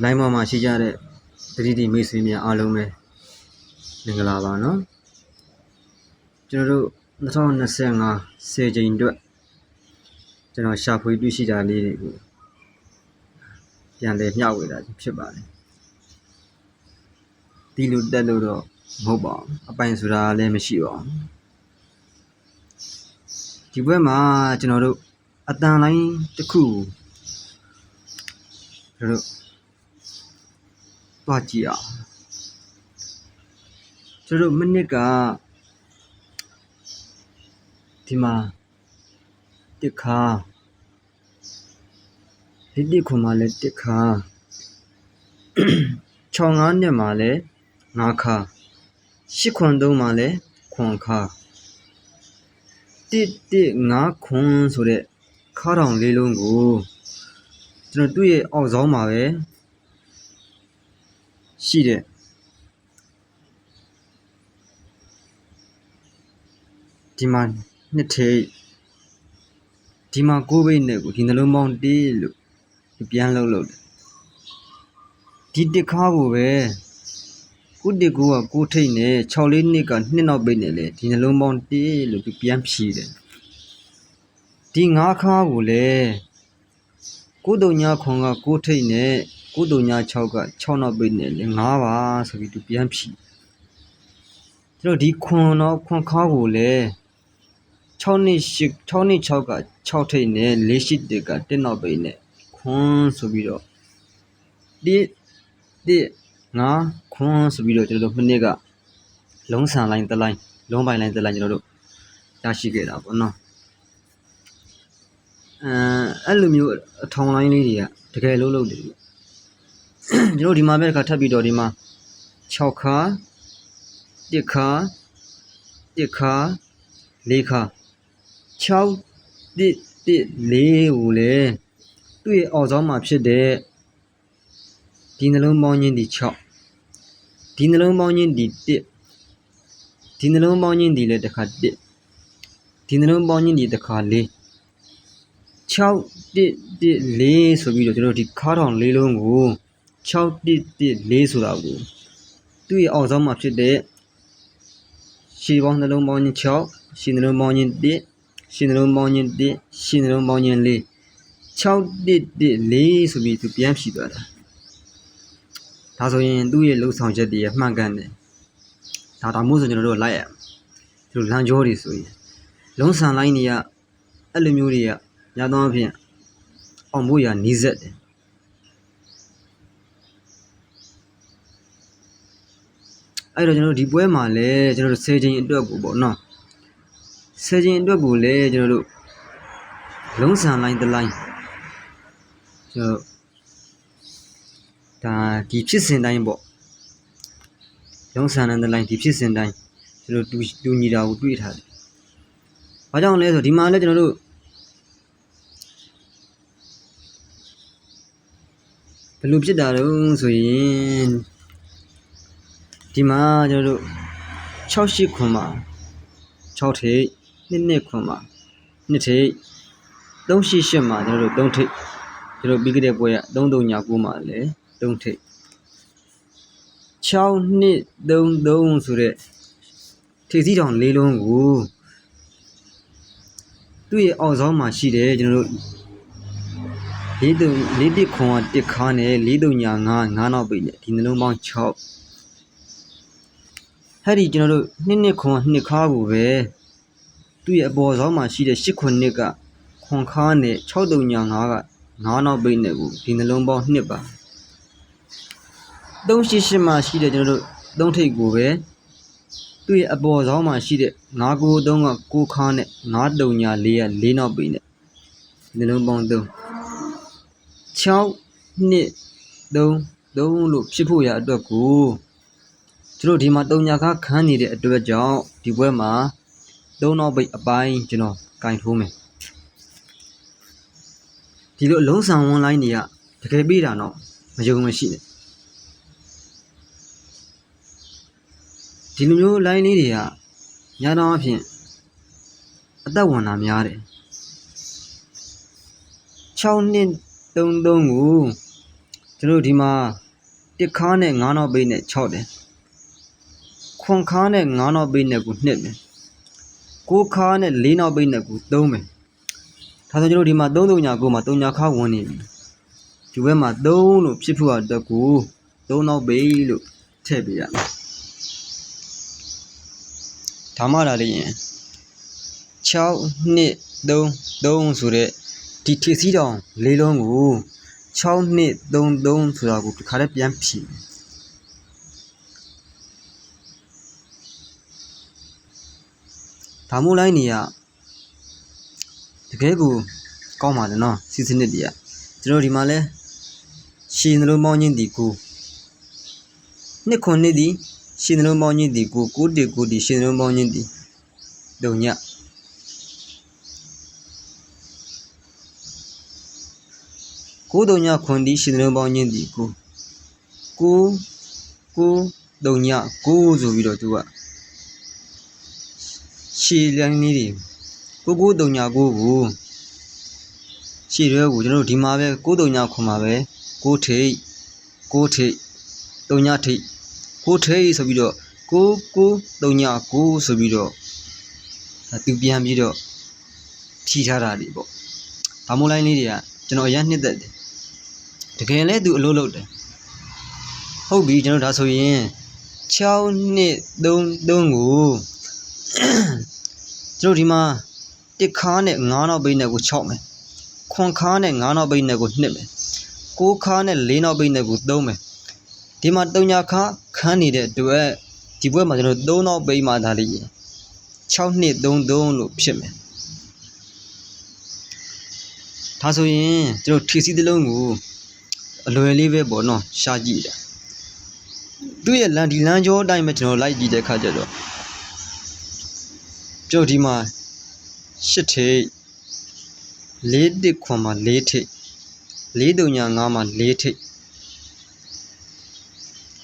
လိုင်းပေါ်မှာရှိကြတဲ့သတိတိမိတ်ဆွေများအားလုံးပဲမင်္ဂလာပါနော်ကျွန်တော်တို့2025 10 ကြိမ်အတွက်ကျွန်တော်ရှာဖွေတွေ့ရှိတာလေးတွေကိုပြန်လည်မျှဝေတာဖြစ်ပါတယ်ဒီလိုတက်လို့တော့မဟုတ်ပါဘူးအပိုင်ဆိုတာလည်းမရှိပါဘူးဒီဘက်မှာကျွန်တော်တို့အတန်လိုင်းတစ်ခုကျွန်တော်တို့တွားကြည့်အောင်ကျွန်တော်မိနစ်ကဒီမှာတစ်ခါဒီခုမှလည်းတစ်ခါ65နှစ်မှလည်း5ခါ803မှလည်း9ခါ115ခွန်းဆိုတဲ့ခါတောင်လေးလုံးကိုကျွန်တော်တွေ့ရအောက်ဆောင်မှာပဲရှိတဲ့ဒီမှာနှစ်ထိပ်ဒီမှာ9ဘိတ်နဲ့ကိုဒီနှလုံးပေါင်း1လို့ပြန်လုပ်တယ်ဒီတစ်ခါကိုပဲကုတစ်ကိုက9ထိပ်နဲ့64နှစ်က2နောက်ဘိတ်နဲ့လေဒီနှလုံးပေါင်း1လို့ပြန်ဖြည့်တယ်ဒီ9ခါကိုလေ939ခွန်က9ထိပ်နဲ့936က6နောက်ဘိတ်နဲ့လေ9ပါဆိုပြီးသူပြန်ဖြည့်ကျွန်တော်ဒီခွန်ခါကိုလေ6နှစ်6က6ထိပ်နဲ့4ရှိတက1နောက်ဘိတ်နဲ့ခွန်းဆိုပြီးတော့5ခွန်းဆိုပြီးတော့ကျွန်တော်တို့မိနစ်ကလုံးဆန်လိုင်းတစ်လိုင်းလုံးပိုင်လိုင်းတစ်လိုင်းကျွန်တော်တို့ရရှိခဲ့တာပေါ့နော်အဲ့လိုမျိုးအထောင်လိုင်းလေးတွေကတကယ်လုပ်တယ်ကျွန်တော်ဒီမှာပဲတစ်ခါထပ်ပြီးတော့ဒီမှာ6ခါ1ခါ1ခါ4ခါ6 1 4ကိုလေသူ့ရဲ့အောက်ဆောင်မှာဖြစ်တဲ့ဒီနှလုံးပေါင်းချင်းဒီ6ဒီနှလုံးပေါင်းချင်းဒီ1ဒီနှလုံးပေါင်းချင်းဒီလည်းတစ်ခါ1ဒီနှလုံးပေါင်းချင်းဒီတစ်ခါ4 6 1 1 4ဆိုပြီးတော့ကျွန်တော်ဒီခါထောင်လေးလုံးကို6 1 1 4ဆိုတာကိုသူ့ရဲ့အောက်ဆောင်မှာဖြစ်တဲ့ရှည်ပေါင်းနှလုံးပေါင်းချင်း6ရှည်နှလုံးပေါင်းချင်း1ရှည်နှလုံးပေါင်းချင်း1ရှည်နှလုံးပေါင်းချင်း4 6 1 1 4ဆိုပြီးသူပြန်ဖြည့်သွားတာဒါဆိုရင်သူ့ရဲ့လှုပ်ဆောင်ချက်တွေမှန်ကန်တယ်ဒါမို့ဆိုကျွန်တော်တို့လိုက်ရဒီလိုလမ်းကြောတွေဆိုရင်လုံးဆန်လိုင်းတွေကအဲ့လိုမျိုးတွေကညသောအဖြစ်အောင်ဖို့ရနီးစက်တယ်အဲ့တော့ကျွန်တော်တို့ဒီပွဲမှာလည်းကျွန်တော်တို့10ချိန်အတွက်ကိုပေါ့နော်10ချိန်အတွက်ကိုလည်းကျွန်တော်တို့လုံးဆန်လိုင်းတစ်လိုင်းကျွန်တော်ဒါဒီဖြစ်စဉ်တိုင်းပေါ့လုံးဆန်တဲ့လိုင်းဒီဖြစ်စဉ်တိုင်းကျွန်တော်တူညီတာကိုတွေ့ထားတယ်။ဘာကြောင့်လဲဆိုဒီမှာလည်းကျွန်တော်တို့ဘယ်လိုဖြစ်တာလဲဆိုရင်ဒီမှာကျွန်တော်တို့68ခွန်မှာ6ထိပ်2ခွန်မှာ2ထိပ်388မှာကျွန်တော်တို့3ထိပ်ကျွန်တော်ပြီးခဲ့တဲ့ပွဲက339မှာလည်း3ထိပ်6 2 3 3ဆိုတဲ့ထိပ်စီးတောင်လေးလုံးကိုသူ့ရဲ့အောက်ဆောင်မှာရှိတယ်ကျွန်တော်တို့4ခွန်က1ခါနဲ့439 9နောက်ပိတ်နဲ့ဒီနှလုံးပေါင်း6အဲ့ဒီကျွန်တော်တို့2ခွန်2ခါကိုပဲသူ့ရဲ့အပေါ်ဆောင်မှာရှိတဲ့8ခွန်2ကခွန်ခါနဲ့639က9နောက်ပိတ်နဲ့ကိုဒီနှလုံးပေါင်း2ပါ388မှာရှိတဲ့ကျွန်တော်တို့3ထိပ်ကိုပဲသူ့ရဲ့အပေါ်ဆောင်မှာရှိတဲ့993က9ခါနဲ့934က4နောက်ပိတ်နဲ့နှလုံးပေါင်း3 6 2 3 3လို့ဖြစ်ဖို့ရအတွက်ကိုကျွန်တော်ဒီမှာ3ညာခါခန်းနေတဲ့အတွက်ကြောင့်ဒီဘွဲမှာ3နောက်ပိတ်အပိုင်းကျွန်တော်ကင်ထိုးမယ်ဒီလိုအလုံးဆောင်ဝန်းလိုင်းတွေကတကယ်ပြီးတာတော့မယုံမရှိနဲ့ဒီလိုမျိုးလိုင်းလေးတွေကညတော့အဖြစ်အသက်ဝင်တာများတယ်6 2 3 3ကို ကျွန်တော်ဒီမှာတစ်ခါနဲ့9နောက်ပိတ်နဲ့6တယ်ခွန်ခါနဲ့9နောက်ပိတ်နဲ့ကို2မယ်9ခါနဲ့4နောက်ပိတ်နဲ့ကို3မယ်ဒါဆိုကျွန်တော်ဒီမှာ3 3ညာ9မှာ3ညာခါဝင်နေပြီဒီဘက်မှာ3လို့ဖြစ်ဖို့အတွက်ကို3နောက်ပိတ်လို့ထည့်ပေးရမယ်ဒါမှလာလေးရင်6 2 3 3ဆိုတဲ့ဒီထစ်စီးတောင်၄လုံးကို6 2 3 3ဆိုတာကိုဒီခါလေးပြန်ဖြည့်ဒါမို့လိုက်နေရတကယ်ကိုကောင်းပါတယ်နော်စီစနစ်တည်းကကျွန်တော်ဒီမှာလဲရှင်းနှလုံးပေါင်းခြင်းဒီကိုနှစ်ခွန်နှစ်ဒီရှင်းနှလုံးပေါင်းခြင်းဒီကို9 1 9ဒီရှင်းနှလုံးပေါင်းခြင်းဒီတုံည9 3ညခွန်ဒီရှင်းနှလုံးပေါင်းခြင်းဒီကို9 9 3ည9ဆိုပြီးတော့သူကရှည်လန်းလေးတွေ9 9 3ည9ကိုရှည်ရဲကိုကျွန်တော်တို့ဒီမှာပဲ9 3ညခွန်မှာပဲ9ထိပ်9ထိပ်3ညထိပ်9ထိပ်ဆိုပြီးတော့9 9 3ည9ဆိုပြီးတော့သူပြန်ပြီးတော့ဖြီးထားတာတွေပေါ့ဒါမို့လိုင်းလေးတွေကကျွန်တော်အရင်နှစ်သက်တယ်တကယ်လဲသူအလုပ်လုပ်တယ်ဟုတ်ပြီကျွန်တော်ဒါဆိုရင်6 2 3 3ကိုကျွန်တော်ဒီမှာတစ်ခါနဲ့9နောက်ပိတ်နဲ့ကို6မယ်ခွန်ခါနဲ့9နောက်ပိတ်နဲ့ကို2မယ်9ခါနဲ့4နောက်ပိတ်နဲ့ကို3မယ်ဒီမှာ3ညာခါခန်းနေတဲ့အတွက်ဒီဘက်မှာကျွန်တော်3နောက်ပိတ်မှဒါလေး6 2 3 3လို့ဖြစ်မယ်ဒါဆိုရင်ကျွန်တော်ထီစီတစ်လုံးကိုအလွယ်လေးပဲပေါ့နော်ရှာကြည့်တာသူ့ရဲ့လမ်းဒီလမ်းကြောအတိုင်းပဲကျွန်တော်လိုက်ကြည့်တဲ့အခါကျတော့ကျွန်တော်ဒီမှာ8ထိပ်4 1ခွန်မှာ4ထိပ်4 3ညာ9မှာ4ထိပ်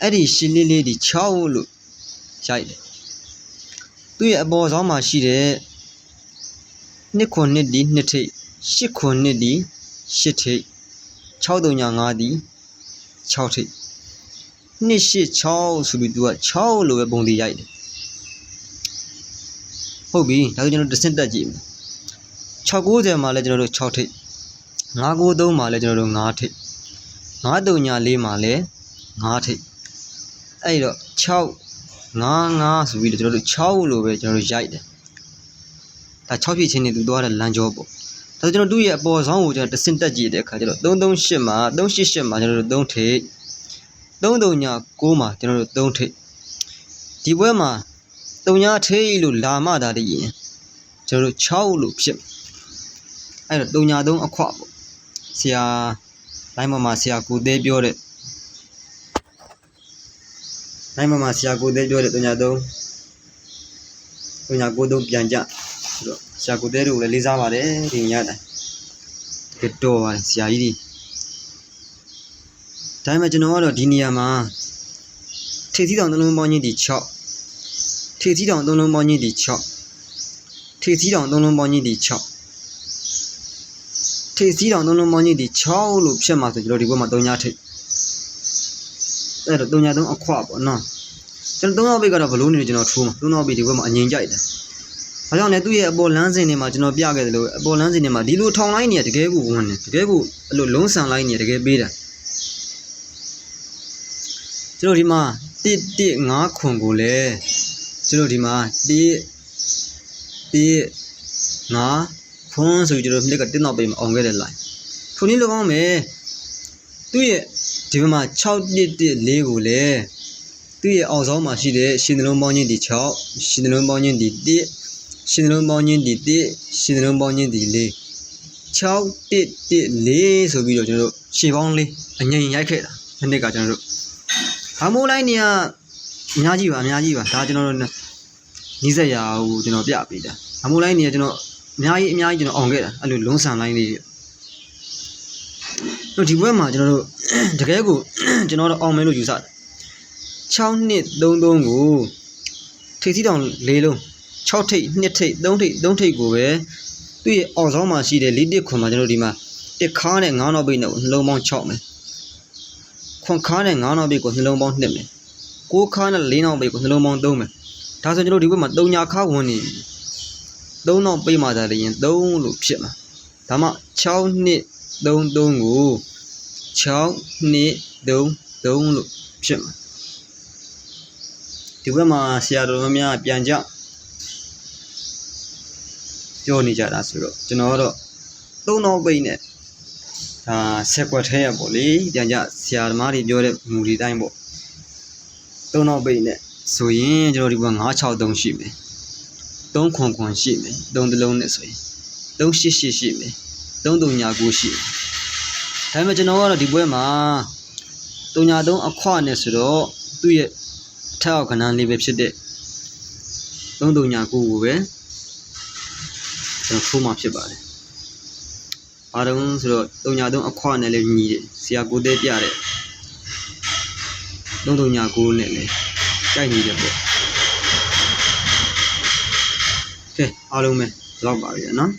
အဲ့ဒီရှင်းလေးလေးဒီ6လို့ရိုက်တယ်သူ့ရဲ့အပေါ်ဆောင်မှာရှိတဲ့2ခွန်2ဒီ2ထိပ်8ခွန်2ဒီ8ထိပ်6 3ညာ9ဒီ6ထိပ်2 8 6ဆိုပြီးသူက6လို့ပဲပုံသေးရိုက်တယ်ဟုတ်ပြီဒါဆိုကျွန်တော်တစ်စက်တက်ကြည့်မယ်690မှာလဲကျွန်တော်တို့6ထိပ်993မှာလဲကျွန်တော်တို့9ထိပ်9 3ညာ4မှာလဲ9ထိပ်အဲ့တော့6 5 5ဆိုပြီးတော့ကျွန်တော်တို့6လို့ပဲကျွန်တော်တို့ရိုက်တယ်ဒါ6ဖြစ်ချင်းနေသူသွားတဲ့လမ်းကြောပေါ့ဒါဆိုကျွန်တော်တို့ရဲ့အပေါ်ဆောင်ကိုကျွန်တော်တစ်စက်တက်ကြည့်တဲ့အခါကျတော့338မှာ388မှာကျွန်တော်တို့3ထိပ်3 ညာ9မှာကျွန်တော်တို့3ထိပ်ဒီဘွဲမှာ3ညာထိပ်လို့လာမှသာတည်းရင်ကျွန်တော်တို့6လို့ဖြစ်အဲ့တော့3ညာ3အခွပေါ့ဆရာတိုင်းမှာဆရာကိုသေးပြောတဲ့တိုင်းမှာဆရာကိုသေးပြောတဲ့3ညာ3 3ညာ9 3ပြန်ကြဆိုတော့ဆရာကိုသေးတို့လည်းလေးစားပါတယ်ဒီညတိုင်းကတော်ပါတယ်ဆရာကြီးဒီတိုင်းမှာကျွန်တော်ကတော့ဒီနေရာမှာထေသီးတောင်3လုံးပေါင်းချင်းဒီ6ထေသီးတောင်3လုံးပေါင်းချင်းဒီ6ထေသီးတောင်3လုံးပေါင်းချင်းဒီ6ထေသီးတောင်3လုံးပေါင်းချင်းဒီ6လို့ဖြစ်မှာဆိုကျွန်တော်ဒီဘက်မှာ3ညထိပ်အဲ့တော့3ည3အခွပေါ့နော်ကျွန်တော်3နောက်ပိတ်ကတော့ဘလို့နေကျွန်တော်ထိုးမှာ3နောက်ပိတ်ဒီဘက်မှာအငြိမ်ကြိုက်တယ်ဘာကြောင့်လဲသူ့ရဲ့အပေါ်လမ်းစဉ်တွေမှာကျွန်တော်ပြခဲ့တယ်လို့အပေါ်လမ်းစဉ်တွေမှာဒီလိုထောင်လိုက်နေရတကယ်ကိုဝင်တယ်တကယ်ကိုအဲ့လိုလုံးဆန်လိုက်နေတကယ်ပေးတာကျွန်တော်ဒီမှာ1 1 5ခွန်ကိုလည်းကျွန်တော်ဒီမှာ1 1 5ခွန်ဆိုပြီးကျွန်တော်မြက်က1နောက်ပိတ်မှာအောင်ခဲ့တဲ့ line ထိုနည်းလိုကောင်းမယ်သူ့ရဲ့ဒီဘက်မှာ6 1 1 4ကိုလည်းသူ့ရဲ့အောက်ဆောင်မှာရှိတဲ့ရှင်းနှလုံးပေါင်းချင်းဒီ6ရှင်းနှလုံးပေါင်းချင်းဒီ1ရှင်းနှလုံးပေါင်းချင်းဒီ1ရှင်းနှလုံးပေါင်းချင်းဒီ4 6 1 1 4ဆိုပြီးတော့ကျွန်တော်တို့ရှေ့ပေါင်းလေးအငြိမ်ရိုက်ခဲ့တာဒီနေ့ကကျွန်တော်တို့ဟာမိုးလိုက်နေကအများကြီးပါဒါကျွန်တော်တို့နီးစက်ရာကိုကျွန်တော်ပြပေးတာဟာမိုးလိုက်နေကကျွန်တော်အများကြီးကျွန်တော်အောင်ခဲ့တာအဲ့လိုလုံးဆန်လိုက်လေးတို့ဒီဘက်မှာကျွန်တော်တို့တကယ်ကိုကျွန်တော်တို့အောင်မယ်လို့ယူဆတယ်6 2 3 3ကိုထိပ်စီးတောင်၄လုံး6ထိပ်2ထိပ်3ထိပ်3ထိပ်ကိုပဲသူ့ရဲ့အောက်ဆောင်မှာရှိတဲ့4 1ခွန်မှာကျွန်တော်ဒီမှာ1ခါနဲ့9နောက်ပိတ်နဲ့နှလုံးပေါင်း6မယ် ခွန်ခါနဲ့9နောက်ပိတ်ကိုနှလုံးပေါင်း2မယ်6ခါနဲ့4နောက်ပိတ်ကိုနှလုံးပေါင်း3မယ်ဒါဆိုကျွန်တော်ဒီဘက်မှာ3ညာခါဝင်နေပြီ3နောက်ပိတ်မှသာလျင်3လို့ဖြစ်မှာဒါမှ6နှစ်33ကို6နှစ်33လို့ဖြစ်မှာဒီဘက်မှာဆရာတော်များပြန်ကြပြောနေကြတာဆိုတော့ကျွန်တော်ကတော့3နောက်ပိတ်နဲ့ဒါဆက်ကွက်ထဲရပေါ့လေပြန်ကြဆရာသမားတွေပြောတဲ့မူတွေတိုင်းပေါ့3နောက်ပိတ်နဲ့ဆိုရင်ကျွန်တော်ဒီဘက်963ရှိမယ်3ခွန်ခွန်ရှိမယ်3တလုံးနဲ့ဆိုရင်388ရှိမယ်339ရှိမယ်ဒါပေမဲ့ကျွန်တော်ကတော့ဒီဘက်မှာ303အခွနဲ့ဆိုတော့သူ့ရဲ့အထက်အောက်ကဏ္ဍလေးပဲဖြစ်တဲ့339ကိုပဲကျွန်တော်ထိုးမှဖြစ်ပါတယ်အားလုံးဆိုတော့303အခွနဲ့လည်းညီတယ်ဆရာကိုသေးပြတဲ့339နဲ့လည်းကြိုက်နေတယ်ပေါ့ကဲအားလုံးပဲလောက်ပါပြီနော်